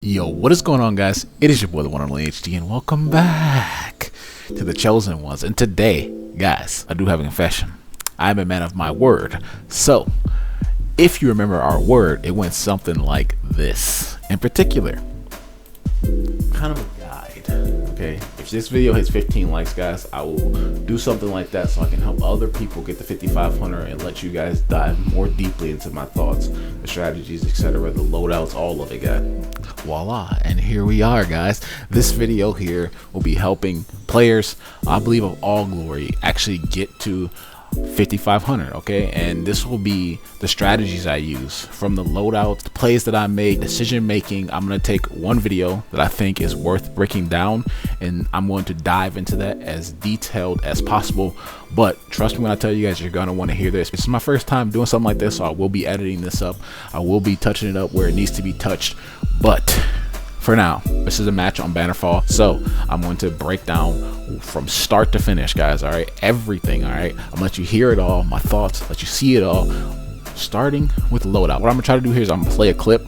Yo, what is going on, guys? It is your boy, the one and only HD, and welcome back to the Chosen Ones. And today, guys, I do have a confession. I'm a man of my word. So, if you remember our word, it went something like this. In particular, kind of a guide, okay? If this video hits 15 likes, guys, I will do something like that so I can help other people get to 5,500 and let you guys dive more deeply into my thoughts, the strategies, etc., the loadouts, all of it, guys. Voila, and here we are, guys. This video here will be helping players, I believe, of all glory actually get to 5,500, okay? And this will be the strategies I use from the loadout, the plays that I made, decision making. I'm going to take one video that I think is worth breaking down, and I'm going to dive into that as detailed as possible. But trust me when I tell you guys, you're going to want to hear this. This is my first time doing something like this, so I will be editing this up. I will be touching it up where it needs to be touched. But for now, this is a match on Bannerfall, so I'm going to break down from start to finish, guys. All right, everything. All right, I'm gonna let you hear it all, my thoughts, let you see it all, starting with Loadout. What I'm gonna try to do here is I'm gonna play a clip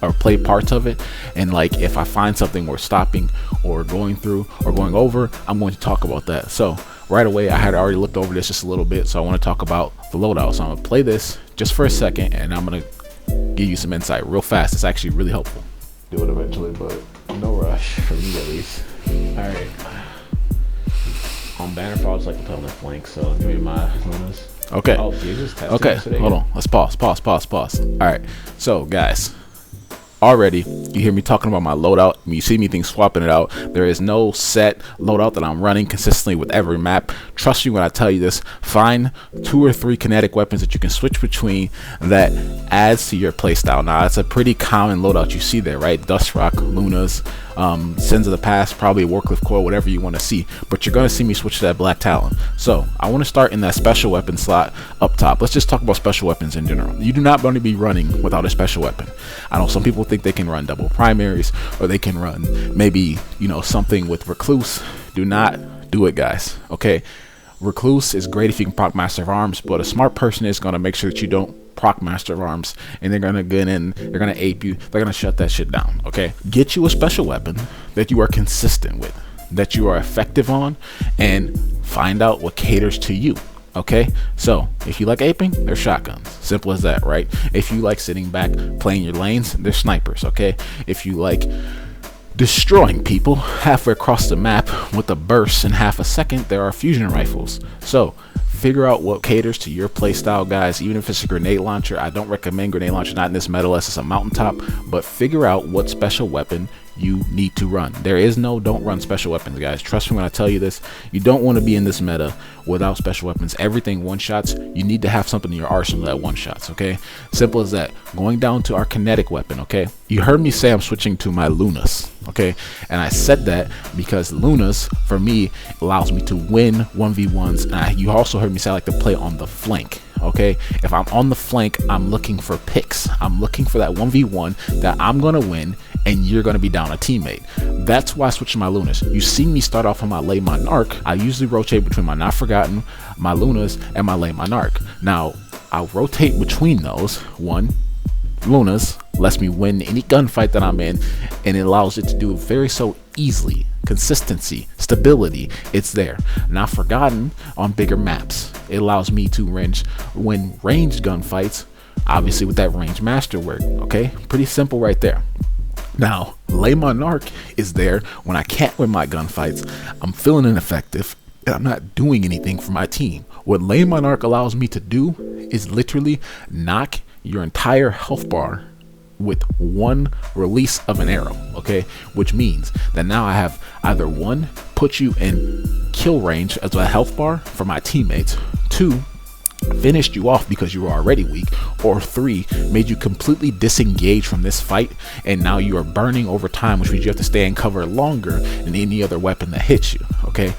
or play parts of it, and like if I find something worth stopping or going through or going over, I'm going to talk about that. So right away, I had already looked over this just a little bit, so I want to talk about the Loadout. So I'm gonna play this just for a second, and I'm gonna give you some insight real fast. It's actually really helpful. Do it eventually, but no rush for me at least. All right. On Bannerfall, it's like the left flank, so give me my Lunas. Okay. Oh, Jesus. Okay, hold on. Let's pause. All right. So, guys, already you hear me talking about my loadout. You see me swapping it out. There is no set loadout that I'm running consistently with every map. Trust me when I tell you this. Find 2 or 3 kinetic weapons that you can switch between that adds to your playstyle. Now, it's a pretty common loadout you see there, right? Dust Rock, Lunas, Sins of the Past, probably Warcliffe Core, whatever you want to see. But you're going to see me switch to that Black Talon. So I want to start in that special weapon slot up top. Let's just talk about special weapons in general. You do not want to be running without a special weapon. I know some people think they can run double primaries, or they can run maybe, you know, something with Recluse. Do not do it, guys. Okay, Recluse is great if you can proc Master of Arms, but a smart person is going to make sure that you don't proc Master of Arms, and they're going to get in, they're going to ape you, they're going to shut that shit down. Okay, get you a special weapon that you are consistent with, that you are effective on, and find out what caters to you. Okay, so if you like aping, they're shotguns. Simple as that, right? If you like sitting back playing your lanes, they're snipers. Okay, if you like destroying people halfway across the map with a burst in half a second, there are fusion rifles. So figure out what caters to your playstyle, guys. Even if it's a grenade launcher, I don't recommend grenade launcher, not in this meta unless it's a mountaintop, but figure out what special weapon you need to run. There is no don't run special weapons, guys. Trust me when I tell you this. You don't want to be in this meta without special weapons. Everything one shots. You need to have something in your arsenal that one shots. Okay, simple as that. Going down to our kinetic weapon. Okay, you heard me say I'm switching to my Lunas. Okay, and I said that because Lunas for me allows me to win 1v1s, and you also heard me say I like to play on the flank. Okay, if I'm on the flank, I'm looking for picks. I'm looking for that 1v1 that I'm gonna win, and you're gonna be down a teammate. That's why I switched to my Lunas. You see me start off on my Lay Monarch. I usually rotate between my Not Forgotten, my Lunas, and my Lay Monarch. Now I'll rotate between those. One, Lunas lets me win any gunfight that I'm in, and it allows it to do it very so easily. Consistency, stability, it's there. Not Forgotten on bigger maps. It allows me to win ranged gunfights, obviously with that range master work. Okay, pretty simple right there. Now, Lay Monarch is there when I can't win my gunfights, I'm feeling ineffective, and I'm not doing anything for my team. What Lay Monarch allows me to do is literally knock your entire health bar with one release of an arrow. Okay, which means that now I have either one, put you in kill range as a health bar for my teammates, 2, finished you off because you were already weak, or 3, made you completely disengage from this fight, and now you are burning over time, which means you have to stay in cover longer than any other weapon that hits you. Okay,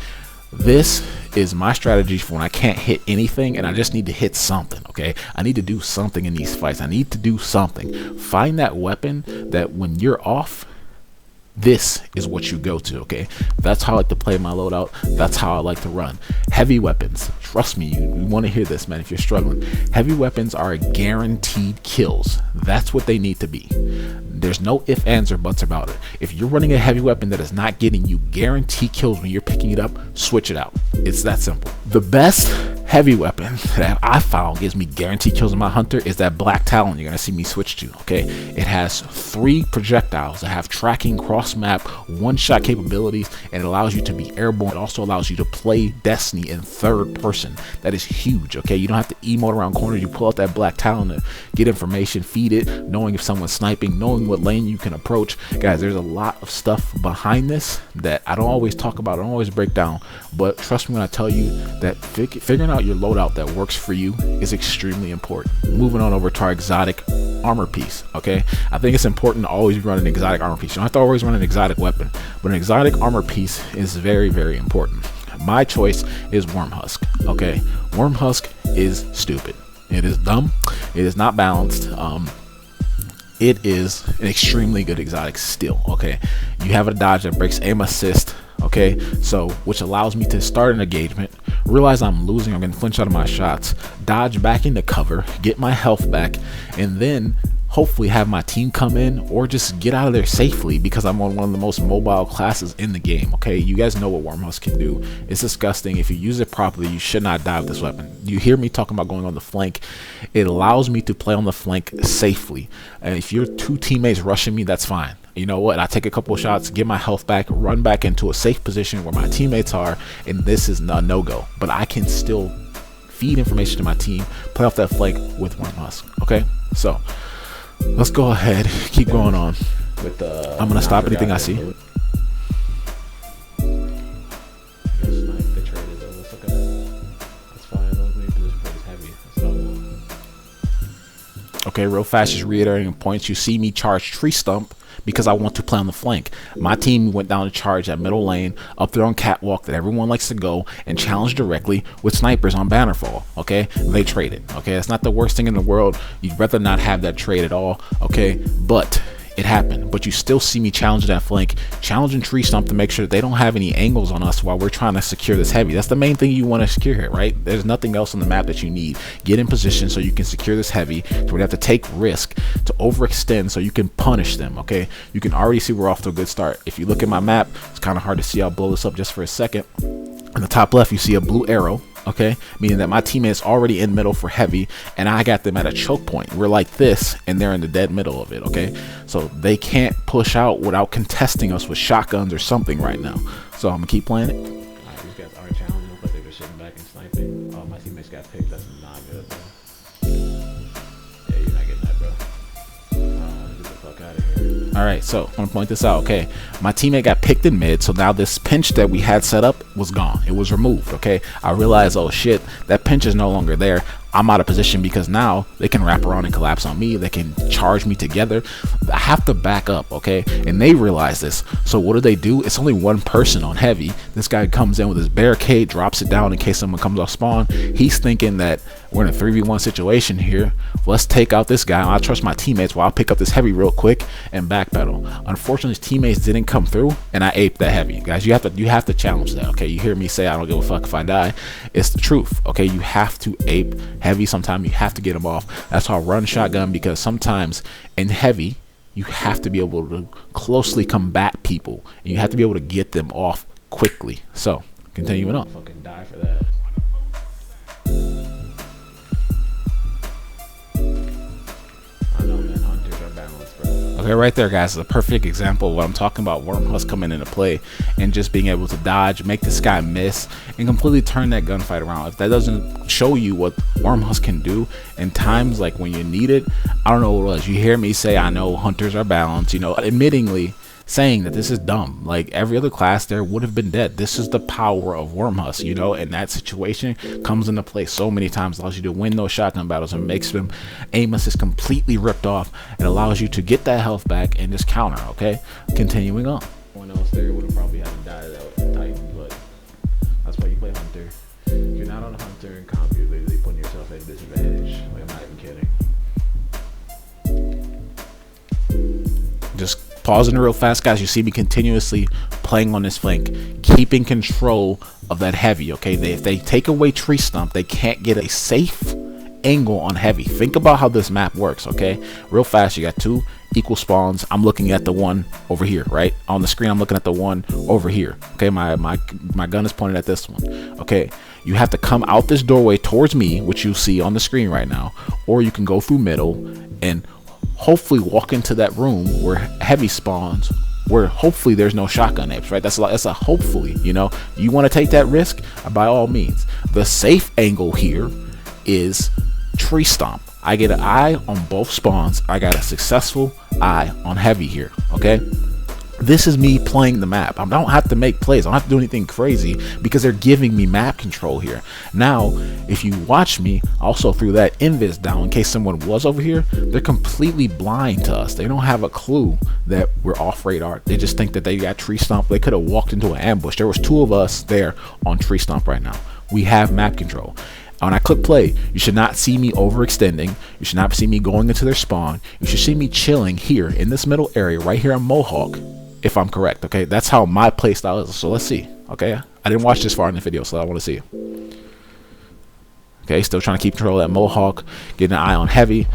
this is my strategy for when I can't hit anything and I just need to hit something. Okay, I need to do something in these fights. I need to do something. Find that weapon that when you're off, this is what you go to. Okay, that's how I like to play my loadout. That's how I like to run. Heavy weapons, trust me, you want to hear this, man. If you're struggling, heavy weapons are guaranteed kills. That's what they need to be. There's no ifs, ands, or buts about it. If you're running a heavy weapon that is not getting you guaranteed kills when you're picking it up, switch it out. It's that simple. The best heavy weapon that I found gives me guaranteed kills in my hunter is that black talon you're gonna see me switch to. Okay, it has 3 projectiles that have tracking, cross map, one-shot capabilities, and it allows you to be airborne. It also allows you to play Destiny in third person. That is huge. Okay, you don't have to emote around corners. You pull out that black talon to get information, feed it, knowing if someone's sniping, knowing what lane you can approach. Guys, there's a lot of stuff behind this that I don't always talk about, I don't always break down, but trust me when I tell you that figuring out your loadout that works for you is extremely important. Moving on over to our exotic armor piece. Okay, I think it's important to always run an exotic armor piece. You don't have to always run an exotic weapon, but an exotic armor piece is very, very important. My choice is Wormhusk. Okay, Wormhusk is stupid. It is dumb. It is not balanced. It is an extremely good exotic still. Okay, you have a dodge that breaks aim assist. Okay, so which allows me to start an engagement, realize I'm losing, I'm gonna flinch out of my shots, dodge back into cover, get my health back, and then hopefully have my team come in or just get out of there safely because I'm on one of the most mobile classes in the game. Okay, you guys know what Wormhusk can do. It's disgusting. If you use it properly, you should not die with this weapon. You hear me talking about going on the flank. It allows me to play on the flank safely, and if you're 2 teammates rushing me, that's fine. You know what, I take a couple of shots, get my health back, run back into a safe position where my teammates are, and this is a no-go, but I can still feed information to my team, play off that flank with Wormhusk. Okay, so let's go ahead, keep going on. With I'm gonna stop anything I see. Okay, real fast, just reiterating points. You see me charge tree stump because I want to play on the flank. My team went down to charge that middle lane up there on catwalk that everyone likes to go and challenge directly with snipers on bannerfall. Okay, they traded. Okay, that's not the worst thing in the world. You'd rather not have that trade at all. Okay, but it happened. But you still see me challenging that flank, challenging tree stump to make sure that they don't have any angles on us while we're trying to secure this heavy. That's the main thing you want to secure here, right? There's nothing else on the map that you need. Get in position so you can secure this heavy, so we have to take risk to overextend so you can punish them. Okay, you can already see we're off to a good start. If you look at my map, it's kind of hard to see. I'll blow this up just for a second. In the top left, you see a blue arrow. Okay, meaning that my teammate is already in middle for heavy and I got them at a choke point. We're like this and they're in the dead middle of it. Okay, so they can't push out without contesting us with shotguns or something right now. So I'm gonna keep playing it. Alright, these guys are challenging, but they're just sitting back and sniping. Oh, my teammates got picked. That's not good, bro. Yeah, you're not getting that, bro. Get the fuck out of here. Alright, so I'm gonna point this out. Okay, my teammate got picked in mid, so now this pinch that we had set up was gone. It was removed. Okay, I realized, oh shit, that pinch is no longer there. I'm out of position because now they can wrap around and collapse on me. They can charge me together. I have to back up, okay? And they realize this. So what do? It's only one person on heavy. This guy comes in with his barricade, drops it down in case someone comes off spawn. He's thinking that we're in a 3v1 situation here. Let's take out this guy. I trust my teammates while I'll pick up this heavy real quick and backpedal. Unfortunately, his teammates didn't come through and I aped that heavy. Guys, you have to challenge that, okay? You hear me say I don't give a fuck if I die. It's the truth, okay? You have to ape heavy. Sometimes you have to get them off. That's how I run shotgun, because sometimes in heavy you have to be able to closely combat people and you have to be able to get them off quickly. So continuing on. Fucking die for that. I know, man. Hunters are balanced, bro. Okay, right there, guys, is a perfect example of what I'm talking about. Wormhusk coming into play and just being able to dodge, make this guy miss, and completely turn that gunfight around. If that doesn't show you what Wormhusk can do in times like when you need it, I don't know what it was. You hear me say, I know hunters are balanced, you know, admittingly saying that this is dumb. Like every other class there would have been dead. This is the power of Wormhusk, you know, and that situation comes into play so many times. Allows you to win those shotgun battles and makes them aim assist completely ripped off. It allows you to get that health back and just counter. Okay, continuing on. One else there would have probably had to die that Titan, but that's why you play hunter. If you're not on a hunter in comp, you're literally putting yourself at a disadvantage. Like, I'm not even kidding. Just Pausing real fast, guys. You see me continuously playing on this flank, keeping control of that heavy. Okay, if they take away tree stump, they can't get a safe angle on heavy. Think about how this map works. Okay, real fast. You got two equal spawns. I'm looking at the one over here, right on the screen. I'm looking at the one over here. Okay, my gun is pointed at this one. Okay, you have to come out this doorway towards me, which you see on the screen right now, or you can go through middle and hopefully walk into that room where heavy spawns, where hopefully there's no shotgun apes, right? That's a hopefully. You know, you want to take that risk, by all means. The safe angle here is tree stomp. I get an eye on both spawns. I got a successful eye on heavy here. Okay, this is me playing the map. I don't have to make plays. I don't have to do anything crazy because they're giving me map control here. Now, if you watch me, also threw that invis down in case someone was over here. They're completely blind to us. They don't have a clue that we're off radar. They just think that they got tree stump. They could have walked into an ambush. There was two of us there on tree stump right now. We have map control. When I click play, you should not see me overextending. You should not see me going into their spawn. You should see me chilling here in this middle area right here on Mohawk, if I'm correct. Okay, that's how my play style is. So let's see. Okay, I didn't watch this far in the video, so I want to see. Okay, still trying to keep control of that Mohawk, getting an eye on heavy.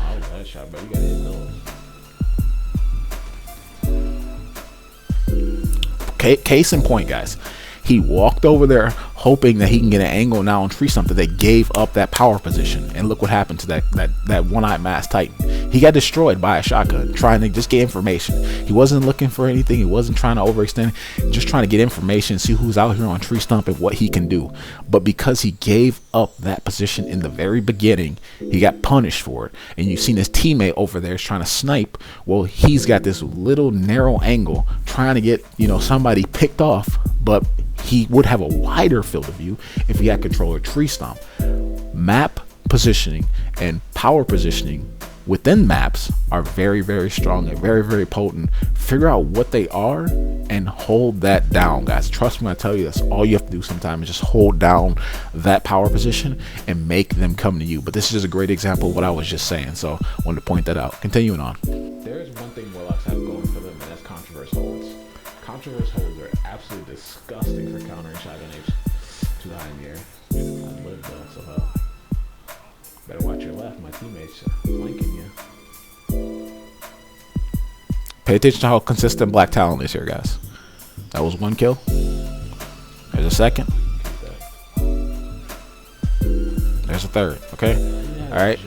Okay, case in point, guys. He walked over there hoping that he can get an angle now on tree stump, that they gave up that power position. And look what happened to that one-eyed masked Titan. He got destroyed by a shotgun trying to just get information. He wasn't looking for anything. He wasn't trying to overextend, just trying to get information, see who's out here on tree stump and what he can do. But because he gave up that position in the very beginning, he got punished for it. And you've seen his teammate over there is trying to snipe. Well, he's got this little narrow angle trying to get, you know, somebody picked off, but he would have a wider field of view if he had control of tree stomp. Map positioning and power positioning within maps are very, very strong and very, very potent. Figure out what they are and hold that down, guys. Trust me when I tell you, that's all you have to do sometimes, is just hold down that power position and make them come to you. But this is just a great example of what I was just saying, so I wanted to point that out. Continuing on. There is one thing Warlocks have going for them, and that's controverse holds. Controverse holds are absolutely disgusting for countering shotgun apes too high in the air. I live though, so better watch your left. My teammates are flanking you. Pay attention to how consistent Black Talon is here, guys. That was one kill. There's a second. There's a third. Okay. All right.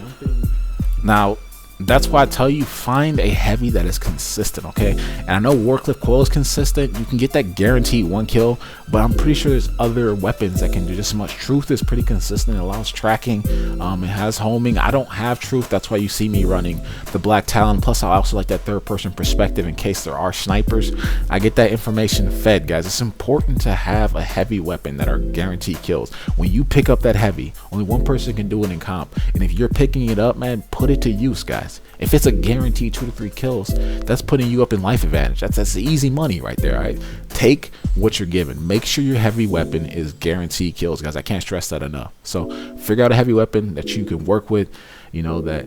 Now, that's why I tell you, find a heavy that is consistent, okay? And I know Warcliffe Coil is consistent. You can get that guaranteed one kill, but I'm pretty sure there's other weapons that can do just as much. Truth is pretty consistent. It allows tracking. It has homing. I don't have Truth. That's why you see me running the Black Talon. Plus, I also like that third-person perspective in case there are snipers. I get that information fed, guys. It's important to have a heavy weapon that are guaranteed kills. When you pick up that heavy, only one person can do it in comp. And if you're picking it up, man, put it to use, guys. If it's a guaranteed 2 to 3 kills, that's putting you up in life advantage. That's easy money right there. Right? Take what you're given. Make sure your heavy weapon is guaranteed kills, guys. I can't stress that enough. So figure out a heavy weapon that you can work with, you know, that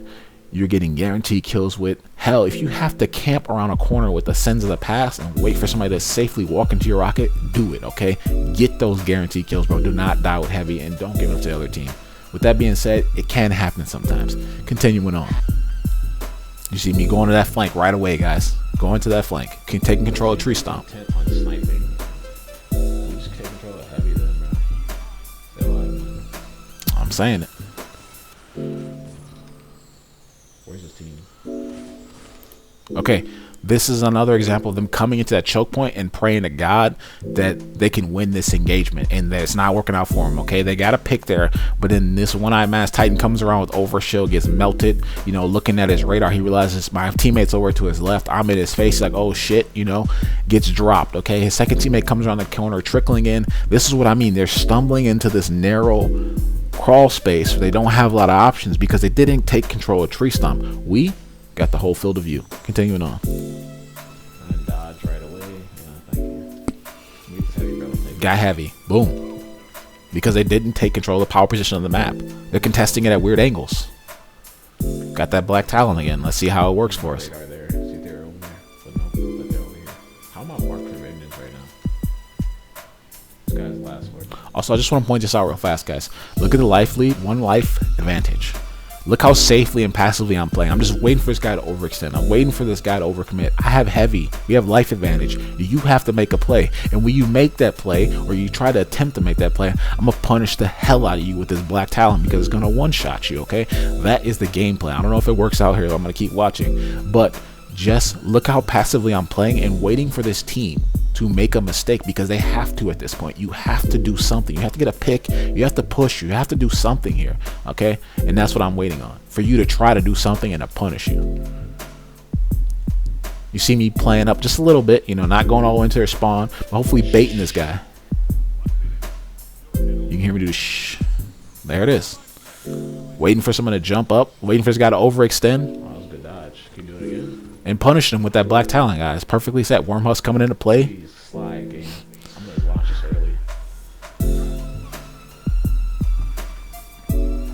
you're getting guaranteed kills with. Hell, if you have to camp around a corner with the Sins of the Past and wait for somebody to safely walk into your rocket, do it, okay? Get those guaranteed kills, bro. Do not die with heavy, and don't give up to the other team. With that being said, it can happen sometimes. Continuing on. You see me going to that flank right away, guys. Going to that flank. Taking control of tree stomp. On sniping. We just take control of heavy then, bro. I'm saying it. Where's his team? Okay. This is another example of them coming into that choke point and praying to God that they can win this engagement, and that it's not working out for them. Okay, they got a pick there, but then this one-eyed masked Titan comes around with overshield, gets melted. You know, looking at his radar, he realizes my teammate's over to his left. I'm in his face, like, oh shit, you know, gets dropped. Okay, his second teammate comes around the corner, trickling in. This is what I mean. They're stumbling into this narrow crawl space where they don't have a lot of options because they didn't take control of tree stomp. We got the whole field of view. Continuing on. Dodge right away. Thank you. Got heavy. Boom. Because they didn't take control of the power position of the map. They're contesting it at weird angles. Got that Black Talon again. Let's see how it works for us. How am I marked for maintenance right now? This guy's last word. Also, I just want to point this out real fast, guys. Look at the life lead, 1 life advantage. Look how safely and passively I'm playing. I'm just waiting for this guy to overextend. I'm waiting for this guy to overcommit. I have heavy. We have life advantage. You have to make a play. And when you make that play, or you try to attempt to make that play, I'm going to punish the hell out of you with this black talent because it's going to one-shot you, okay? That is the game plan. I don't know if it works out here. I'm going to keep watching. But just look how passively I'm playing and waiting for this team to make a mistake, because they have to at this point. You have to do something. You have to get a pick. You have to push. You have to do something here, okay? And that's what I'm waiting on, for you to try to do something and to punish you. You see me playing up just a little bit, you know, not going all the way into their spawn, but hopefully baiting this guy. You can hear me do shh. There it is. Waiting for someone to jump up, waiting for this guy to overextend. Oh, that was a good dodge. Can you do it again? And punish them with that black talent, guys. Perfectly set. Wormhusk coming into play. Jeez, slide game. I'm gonna watch this early.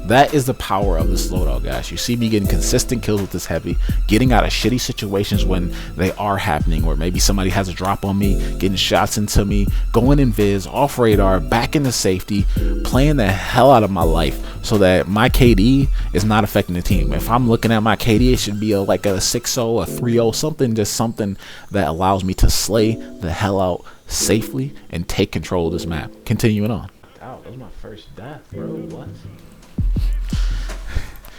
That is the power of this loadout, guys. You see me getting consistent kills with this heavy, getting out of shitty situations when they are happening, or maybe somebody has a drop on me, getting shots into me, going in viz, off radar, back into safety, playing the hell out of my life so that my KD is not affecting the team. If I'm looking at my KD, it should be like a 6-0, a 3-0, something, just something that allows me to slay the hell out safely and take control of this map. Continuing on. Wow, that was my first death, bro. What?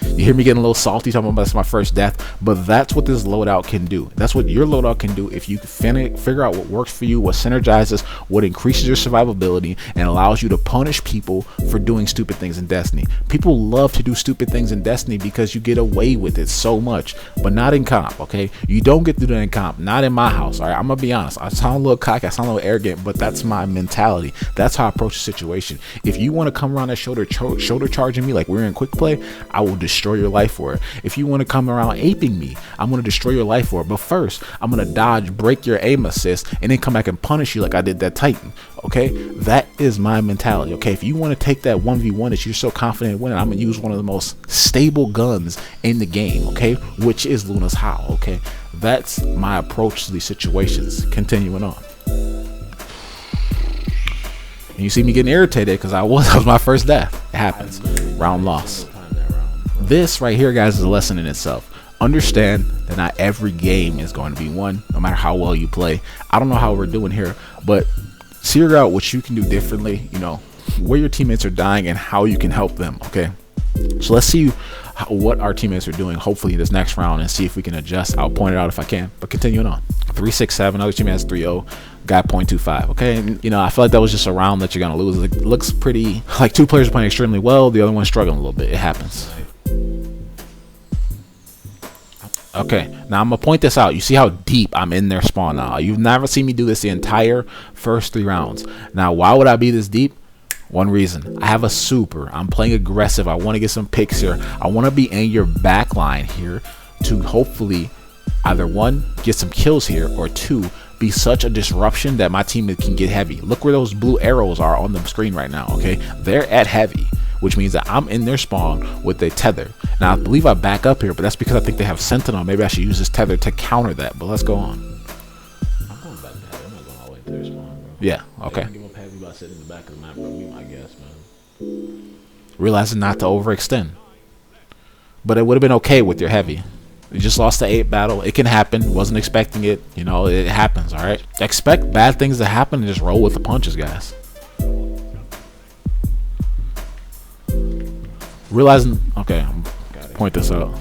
You hear me getting a little salty talking about that's my first death, but that's what this loadout can do. That's what your loadout can do if you figure out what works for you, what synergizes, what increases your survivability, and allows you to punish people for doing stupid things in Destiny. People love to do stupid things in Destiny because you get away with it so much, but not in comp, okay? You don't get to do that in comp, not in my house, all right? I'm gonna be honest. I sound a little cocky, I sound a little arrogant, but that's my mentality. That's how I approach the situation. If you want to come around that shoulder charging me like we're in quick play, I will destroy your life for it. If you want to come around aping me, I'm going to destroy your life for it. But first, I'm going to dodge, break your aim assist, and then come back and punish you like I did that Titan. Okay, that is my mentality. Okay, if you want to take that 1v1 that you're so confident in winning, I'm going to use one of the most stable guns in the game, okay, which is Luna's Howl. Okay, that's my approach to these situations. Continuing on. And you see me getting irritated because that was my first death. It happens. Round loss. This right here, guys, is a lesson in itself. Understand that not every game is going to be won, no matter how well you play. I don't know how we're doing here, but figure out what you can do differently, you know, where your teammates are dying and how you can help them, okay? So let's see what our teammates are doing, hopefully, this next round, and see if we can adjust. I'll point it out if I can, but continuing on. 3-6-7, other team has 3-0, guy 0.25, okay? And, you know, I feel like that was just a round that you're going to lose. It looks pretty, like two players are playing extremely well, the other one's struggling a little bit. It happens. Okay, now I'm gonna point this out. You see how deep I'm in their spawn now. You've never seen me do this the entire first 3 rounds. Now, why would I be this deep? One reason. I have a super. I'm playing aggressive. I want to get some picks here. I want to be in your back line here to hopefully either 1, get some kills here, or 2, be such a disruption that my team can get heavy. Look where those blue arrows are on the screen right now, okay? They're at heavy, which means that I'm in their spawn with a tether. Now, I believe I back up here, but that's because I think they have Sentinel. Maybe I should use this tether to counter that, but let's go on. I'm going back to heavy. I'm not going all the way to their spawn, bro. Yeah, okay. I can give up heavy by sitting in the back of the map, but we might guess, man. Realizing not to overextend. But it would have been okay with your heavy. You just lost the 8 battle. It can happen. Wasn't expecting it. You know, it happens, all right? Expect bad things to happen and just roll with the punches, guys. Realizing, okay, point this out.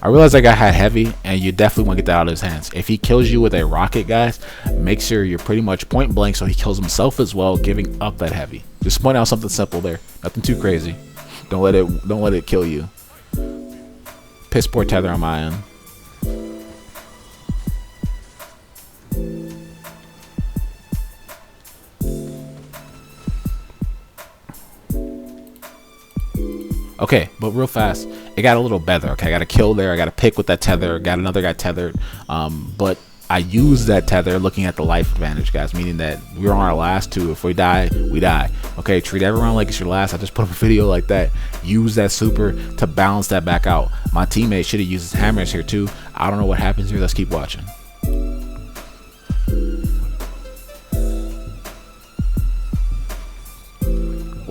I realized that guy had heavy, and you definitely want to get that out of his hands. If he kills you with a rocket, guys, make sure you're pretty much point blank so he kills himself as well, giving up that heavy. Just point out something simple there. Nothing too crazy. Don't let it kill you. Piss poor tether on my end. Okay, but real fast, it got a little better. Okay, I got a kill there. I got a pick with that tether. Got another guy tethered. But I used that tether looking at the life advantage, guys, meaning that we're on our last 2. If we die, we die. Okay, treat everyone like it's your last. I just put up a video like that. Use that super to balance that back out. My teammate should have used his hammers here too. I don't know what happens here. Let's keep watching.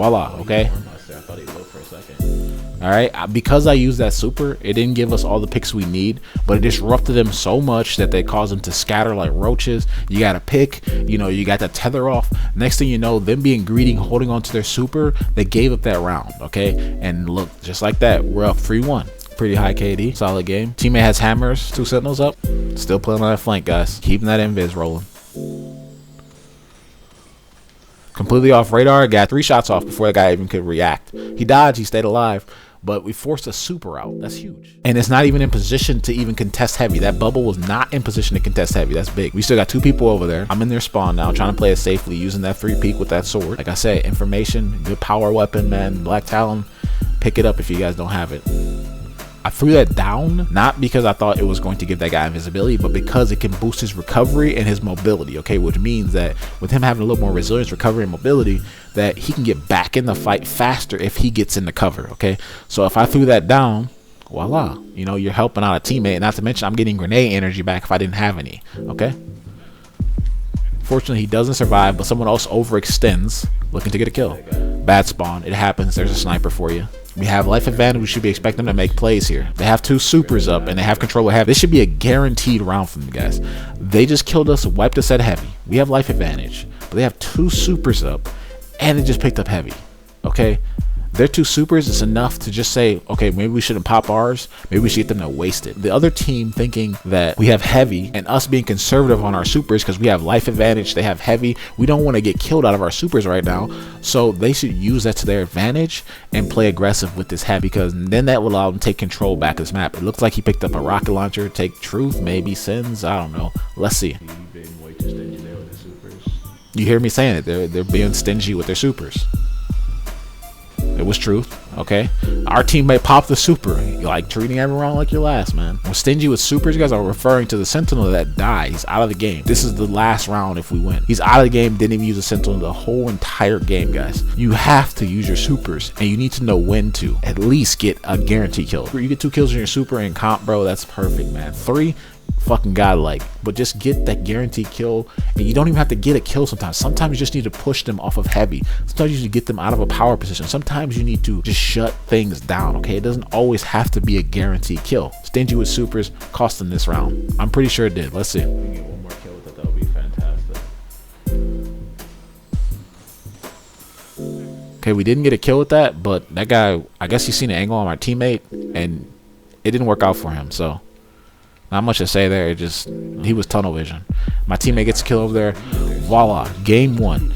Voila, okay? I thought he looked for a second. All right, because I used that super, it didn't give us all the picks we need, but it disrupted them so much that they caused them to scatter like roaches. You got to pick, you know, you got the tether off. Next thing you know, them being greedy, holding on to their super, they gave up that round, okay? And look, just like that, we're up 3-1. Pretty high KD, solid game. Teammate has hammers, 2 sentinels up. Still playing on that flank, guys. Keeping that invis rolling. Completely off radar, got 3 shots off before the guy even could react. He dodged, he stayed alive, but we forced a super out. That's huge. And it's not even in position to even contest heavy. That bubble was not in position to contest heavy. That's big. We still got 2 people over there. I'm in their spawn now, trying to play it safely, using that 3 peek with that sword. Like I said, information, good power weapon, man. Black Talon, pick it up if you guys don't have it. I threw that down, not because I thought it was going to give that guy invisibility, but because it can boost his recovery and his mobility, okay? Which means that with him having a little more resilience, recovery, and mobility, that he can get back in the fight faster if he gets in the cover, okay? So if I threw that down, voila, you know, you're helping out a teammate. Not to mention I'm getting grenade energy back if I didn't have any, okay? Fortunately, he doesn't survive, but someone else overextends looking to get a kill. Bad spawn. It happens. There's a sniper for you. We have life advantage. We should be expecting them to make plays here. They have 2 supers up and they have control of heavy. This should be a guaranteed round from them, guys. They just killed us, wiped us at heavy. We have life advantage, but they have 2 supers up and they just picked up heavy, okay? Their 2 supers is enough to just say, okay, maybe we shouldn't pop ours. Maybe we should get them to waste it. The other team thinking that we have heavy and us being conservative on our supers because we have life advantage, they have heavy. We don't want to get killed out of our supers right now. So they should use that to their advantage and play aggressive with this heavy, because then that will allow them to take control back of this map. It looks like he picked up a rocket launcher. Take truth, maybe sins. I don't know. Let's see. You've been way too stingy there with the supers. You hear me saying it. They're being stingy with their supers. It was truth, okay? Our teammate popped the super. You're like treating everyone like your last, man. When stingy with supers, you guys are referring to the sentinel that died. He's out of the game. This is the last round if we win. He's out of the game, didn't even use a sentinel the whole entire game, guys. You have to use your supers, and you need to know when to at least get a guarantee kill. You get 2 kills in your super in comp, bro, that's perfect, man. 3, fucking godlike, but just get that guaranteed kill. And you don't even have to get a kill sometimes you just need to push them off of heavy. Sometimes you need to get them out of a power position. Sometimes you need to just shut things down, okay? It doesn't always have to be a guaranteed kill. Stingy with supers cost them this round. I'm pretty sure it did. Let's see. If we can get 1 more kill with it, that would be fantastic. Okay, we didn't get a kill with that, but that guy, I guess he's seen an angle on our teammate and it didn't work out for him, so not much to say there. It just, he was tunnel vision. My teammate gets a kill over there. Voila, game 1.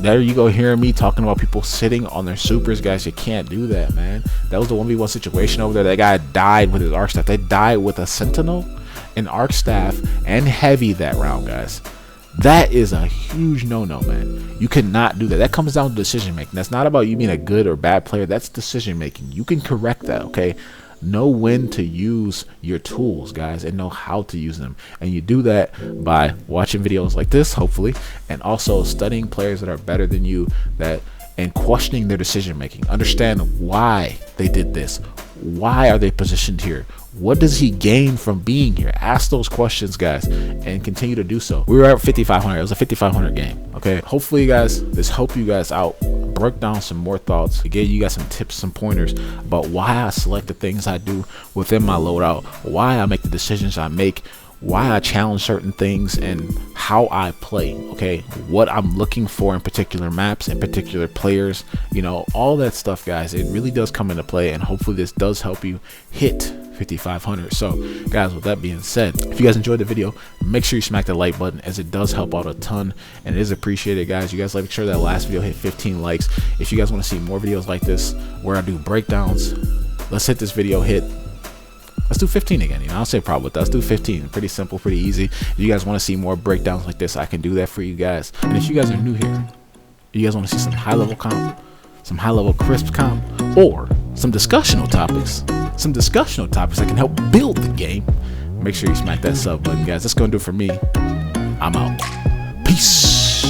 There you go, hearing me talking about people sitting on their supers, guys. You can't do that, man. That was the 1v1 situation over there. That guy died with his arc staff. They died with a sentinel, an arc staff, and heavy that round, guys. That is a huge no-no, man. You cannot do that. That comes down to decision making. That's not about you being a good or bad player. That's decision making. You can correct that, okay? Know when to use your tools, guys, and know how to use them. And you do that by watching videos like this, hopefully, and also studying players that are better than you, and questioning their decision making. Understand why they did this. Why are they positioned here? What does he gain from being here? Ask those questions, guys, and continue to do so. We were at 5,500. It was a 5,500 game, okay? Hopefully, guys, this helped you guys out. Broke down some more thoughts. It gave you guys some tips, some pointers about why I select the things I do within my loadout, why I make the decisions I make, why I challenge certain things, and how I play, okay? What I'm looking for in particular maps, in particular players, you know, all that stuff, guys. It really does come into play, and hopefully this does help you hit 5,500. So guys, with that being said, if you guys enjoyed the video, make sure you smack the like button, as it does help out a ton and it is appreciated, guys. You guys make sure that last video hit 15 likes. If you guys want to see more videos like this where I do breakdowns, let's hit this video hit, let's do 15 again. You know, I'll say problem with that. Let's do 15. Pretty simple, pretty easy. If you guys want to see more breakdowns like this, I can do that for you guys. And if you guys are new here, you guys want to see some high level comp, some high level crisp comp, or some discussional topics that can help build the game, make sure you smack that sub button, guys. That's gonna do it for me. I'm out. Peace.